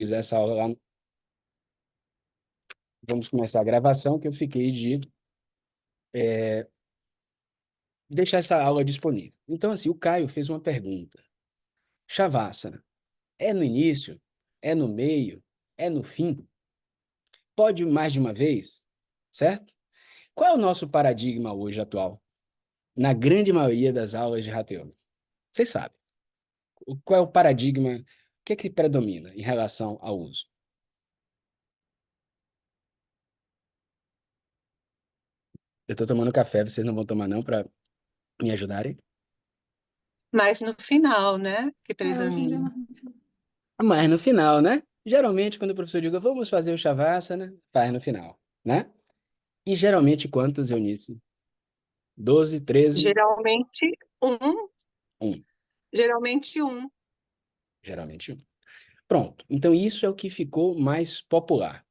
essa aula lá. Vamos começar a gravação, que eu fiquei de deixar essa aula disponível. Então, assim, o Caio fez uma pergunta. Shavasana, é no início? É no meio? É no fim? Pode mais de uma vez? Certo? Qual é o nosso paradigma hoje atual? Na grande maioria das aulas de Hatha Yoga. Vocês sabem. Qual é o paradigma? O que é que predomina em relação ao uso? Eu estou tomando café, vocês não vão tomar não para me ajudarem? Mas no final, né, que Hoje em dia predomina. mas no final, né? Geralmente, quando o professor diga, vamos fazer o Shavasana, faz no final, né? E geralmente quantos, Eunice? 12, 13, Geralmente um, 1. geralmente um. Geralmente 1. Pronto. Então, isso é o que ficou mais popular.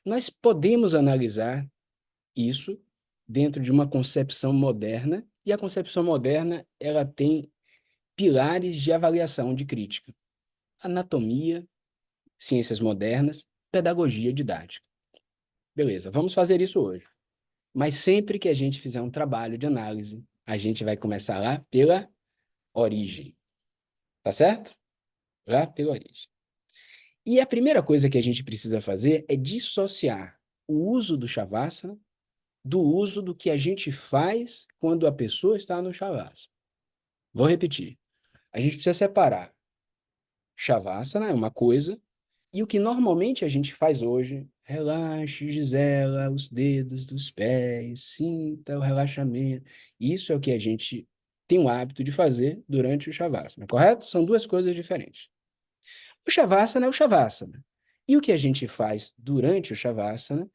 Nós podemos analisar isso dentro de uma concepção moderna, e a concepção moderna, ela tem pilares de avaliação de crítica. Anatomia, ciências modernas, pedagogia didática. Beleza, vamos fazer isso hoje. Mas sempre que a gente fizer um trabalho de análise, a gente vai começar lá pela origem. Tá certo? Lá pela origem. E a primeira coisa que a gente precisa fazer é dissociar o uso do Shavasana do uso do que a gente faz quando a pessoa está no Shavasana. Vou repetir. A gente precisa separar. Shavasana é uma coisa, e o que normalmente a gente faz hoje, relaxe, Gisela, os dedos dos pés, sinta o relaxamento. Isso é o que a gente tem o hábito de fazer durante o Shavasana, correto? São duas coisas diferentes. O Shavasana é o Shavasana. E o que a gente faz durante o Shavasana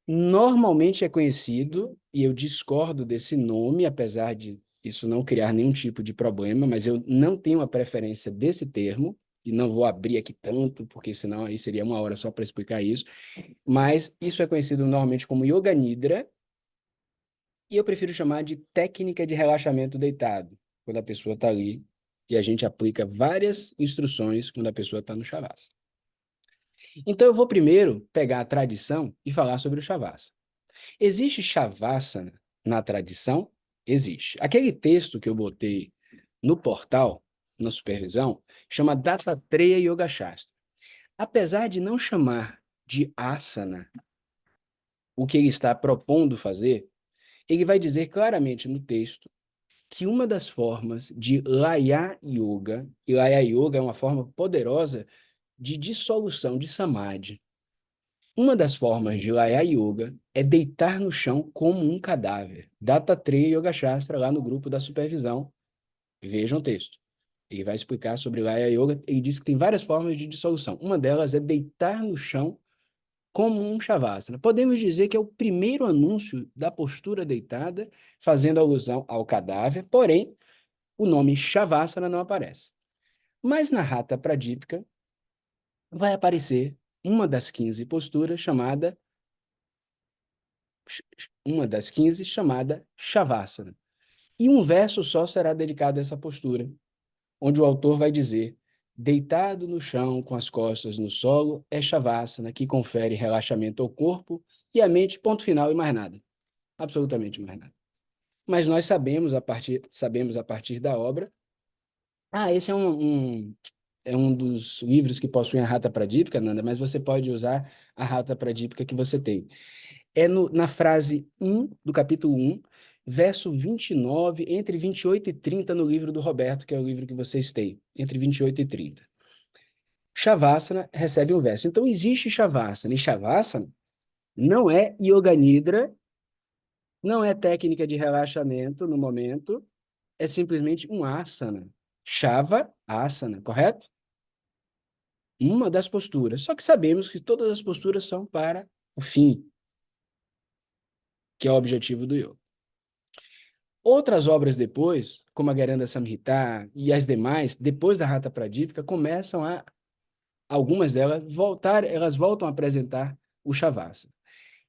normalmente é conhecido, e eu discordo desse nome, apesar de isso não criar nenhum tipo de problema, mas eu não tenho a preferência desse termo, e não vou abrir aqui tanto, porque senão aí seria uma hora só para explicar isso, mas isso é conhecido normalmente como Yoga Nidra, e eu prefiro chamar de técnica de relaxamento deitado, quando a pessoa está ali, e a gente aplica várias instruções quando a pessoa está no Shavasana. Então eu vou primeiro pegar a tradição e falar sobre o Shavasana. Existe Shavasana na tradição? Existe. Aquele texto que eu botei no portal, na supervisão, chama Dattatreya Yoga Shastra. Apesar de não chamar de asana o que ele está propondo fazer, ele vai dizer claramente no texto que uma das formas de Laya Yoga, e Laya Yoga é uma forma poderosa de dissolução de Samadhi. Uma das formas de Laya Yoga é deitar no chão como um cadáver. Dattatreya Yoga Shastra, lá no grupo da supervisão. Vejam o texto. Ele vai explicar sobre Laya Yoga. Ele diz que tem várias formas de dissolução. Uma delas é deitar no chão como um Shavasana. Podemos dizer que é o primeiro anúncio da postura deitada, fazendo alusão ao cadáver, porém, o nome Shavasana não aparece. Mas na Hatha Pradipika vai aparecer uma das 15 chamada Shavasana. E um verso só será dedicado a essa postura, onde o autor vai dizer: deitado no chão com as costas no solo é Shavasana, que confere relaxamento ao corpo e à mente, ponto final e mais nada. Absolutamente mais nada. Mas nós sabemos a partir da obra. Esse é um dos livros que possuem a Hatha Pradipika, Nanda, mas você pode usar a Hatha Pradipika que você tem. É na frase 1 do capítulo 1, verso 29, entre 28 e 30 no livro do Roberto, que é o livro que vocês têm, entre 28 e 30. Shavasana recebe um verso. Então, existe Shavasana, e Shavasana não é Yoga Nidra, não é técnica de relaxamento no momento, é simplesmente um asana. Shava asana, correto? Uma das posturas. Só que sabemos que todas as posturas são para o fim, que é o objetivo do yoga. Outras obras depois, como a Garanda Samhita e as demais, depois da Hatha Pradipika, começam a, algumas delas, elas voltam a apresentar o Shavasana.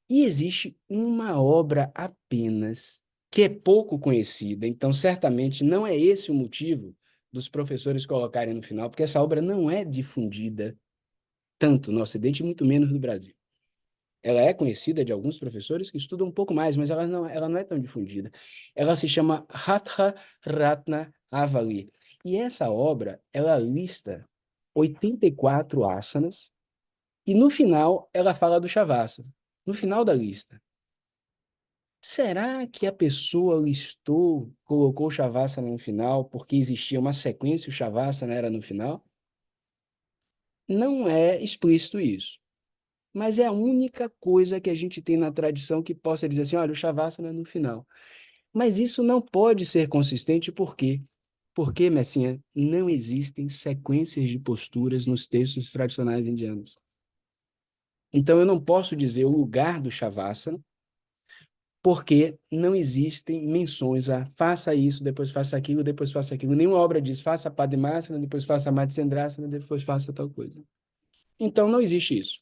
E existe uma obra apenas que é pouco conhecida, então certamente não é esse o motivo dos professores colocarem no final, porque essa obra não é difundida tanto no Ocidente e muito menos no Brasil. Ela é conhecida de alguns professores que estudam um pouco mais, mas ela não é tão difundida. Ela se chama Hatha Ratna Avali. E essa obra, ela lista 84 asanas e no final ela fala do Shavasana. No final da lista. Será que a pessoa listou, colocou o Shavasana no final porque existia uma sequência e o Shavasana era no final? Não é explícito isso. Mas é a única coisa que a gente tem na tradição que possa dizer assim, olha, o Shavasana é no final. Mas isso não pode ser consistente, por quê? Porque, Messinha, não existem sequências de posturas nos textos tradicionais indianos. Então, eu não posso dizer o lugar do Shavasana, porque não existem menções a faça isso, depois faça aquilo, depois faça aquilo. Nenhuma obra diz faça Padmasana, depois faça Matsyendrasana, depois faça tal coisa. Então, não existe isso.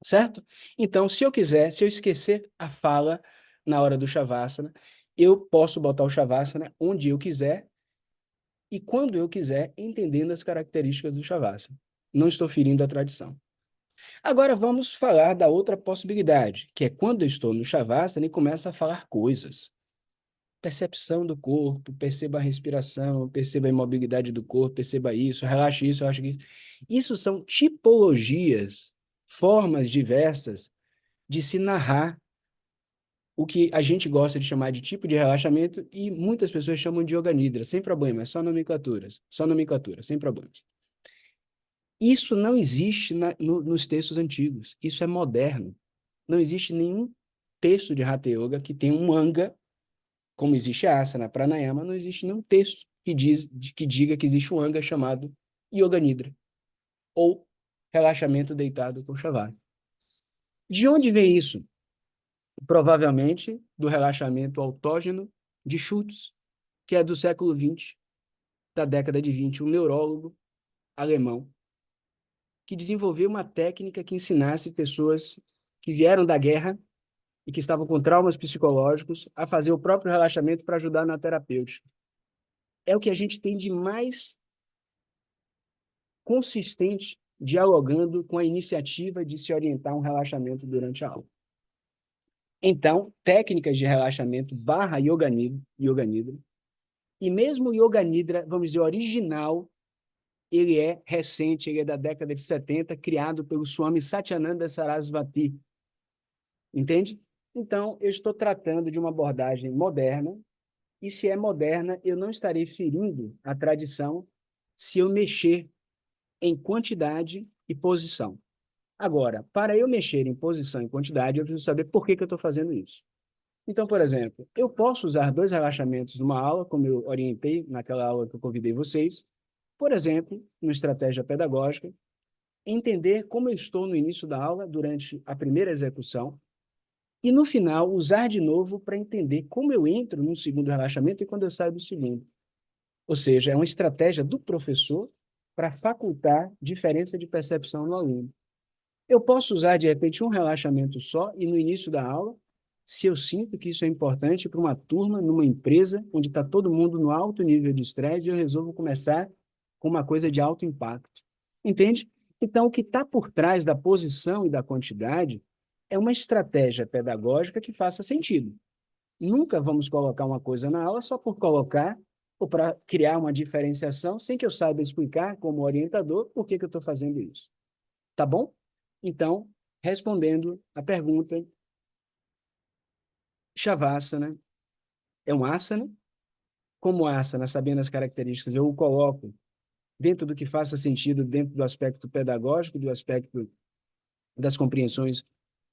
Certo? Então, se eu quiser, se eu esquecer a fala na hora do Shavasana, eu posso botar o Shavasana onde eu quiser e quando eu quiser, entendendo as características do Shavasana. Não estou ferindo a tradição. Agora vamos falar da outra possibilidade, que é quando eu estou no Shavasana e começo a falar coisas. Percepção do corpo, perceba a respiração, perceba a imobilidade do corpo, perceba isso, relaxe isso, relaxe isso. Isso são tipologias, formas diversas de se narrar o que a gente gosta de chamar de tipo de relaxamento e muitas pessoas chamam de Yoga Nidra, sem problema, é só nomenclatura, sem problemas. Isso não existe nos textos antigos, isso é moderno. Não existe nenhum texto de Hatha Yoga que tenha um anga, como existe asana, pranayama, não existe nenhum texto que diga que existe um anga chamado Yoga Nidra, ou relaxamento deitado com Shavasana. De onde vem isso? Provavelmente do relaxamento autógeno de Schultz, que é do século XX, da década de 20, um neurólogo alemão, que desenvolveu uma técnica que ensinasse pessoas que vieram da guerra e que estavam com traumas psicológicos a fazer o próprio relaxamento para ajudar na terapêutica. É o que a gente tem de mais consistente dialogando com a iniciativa de se orientar um relaxamento durante a aula. Então, técnicas de relaxamento barra Yoga Nidra, e mesmo o Yoga Nidra, vamos dizer, original, ele é recente, ele é da década de 70, criado pelo Swami Satyananda Sarasvati. Entende? Então, eu estou tratando de uma abordagem moderna, e se é moderna, eu não estarei ferindo a tradição se eu mexer em quantidade e posição. Agora, para eu mexer em posição e quantidade, eu preciso saber por que eu estou fazendo isso. Então, por exemplo, eu posso usar dois relaxamentos numa aula, como eu orientei naquela aula que eu convidei vocês, por exemplo, uma estratégia pedagógica, entender como eu estou no início da aula, durante a primeira execução, e no final usar de novo para entender como eu entro no segundo relaxamento e quando eu saio do segundo. Ou seja, é uma estratégia do professor para facultar diferença de percepção no aluno. Eu posso usar, de repente, um relaxamento só e no início da aula, se eu sinto que isso é importante para uma turma, numa empresa, onde está todo mundo no alto nível de estresse, e eu resolvo começar com uma coisa de alto impacto. Entende? Então, o que está por trás da posição e da quantidade é uma estratégia pedagógica que faça sentido. Nunca vamos colocar uma coisa na aula só por colocar ou para criar uma diferenciação sem que eu saiba explicar, como orientador, por que eu estou fazendo isso. Tá bom? Então, respondendo a pergunta, Shavasana é um asana. Como asana, sabendo as características, eu o coloco dentro do que faça sentido, dentro do aspecto pedagógico, do aspecto das compreensões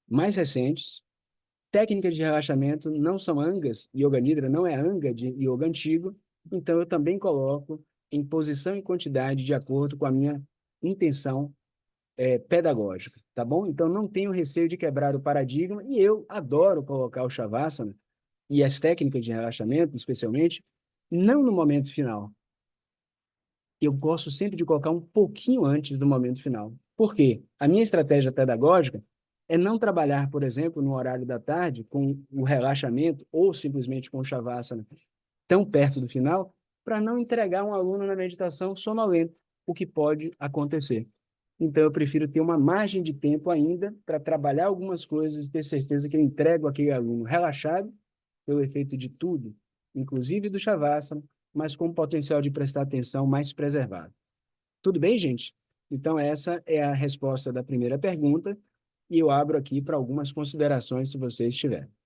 mais recentes. Técnicas de relaxamento não são angas, Yoga Nidra não é anga de yoga antigo, então eu também coloco em posição e quantidade de acordo com a minha intenção pedagógica, tá bom? Então não tenho receio de quebrar o paradigma e eu adoro colocar o Shavasana e as técnicas de relaxamento, especialmente, não no momento final. Eu gosto sempre de colocar um pouquinho antes do momento final. Por quê? A minha estratégia pedagógica é não trabalhar, por exemplo, no horário da tarde com o relaxamento ou simplesmente com o Shavasana tão perto do final, para não entregar um aluno na meditação sonolento, o que pode acontecer. Então, eu prefiro ter uma margem de tempo ainda para trabalhar algumas coisas e ter certeza que eu entrego aquele aluno relaxado pelo efeito de tudo, inclusive do Shavasana, mas com o potencial de prestar atenção mais preservado. Tudo bem, gente? Então, essa é a resposta da primeira pergunta e eu abro aqui para algumas considerações, se vocês tiverem.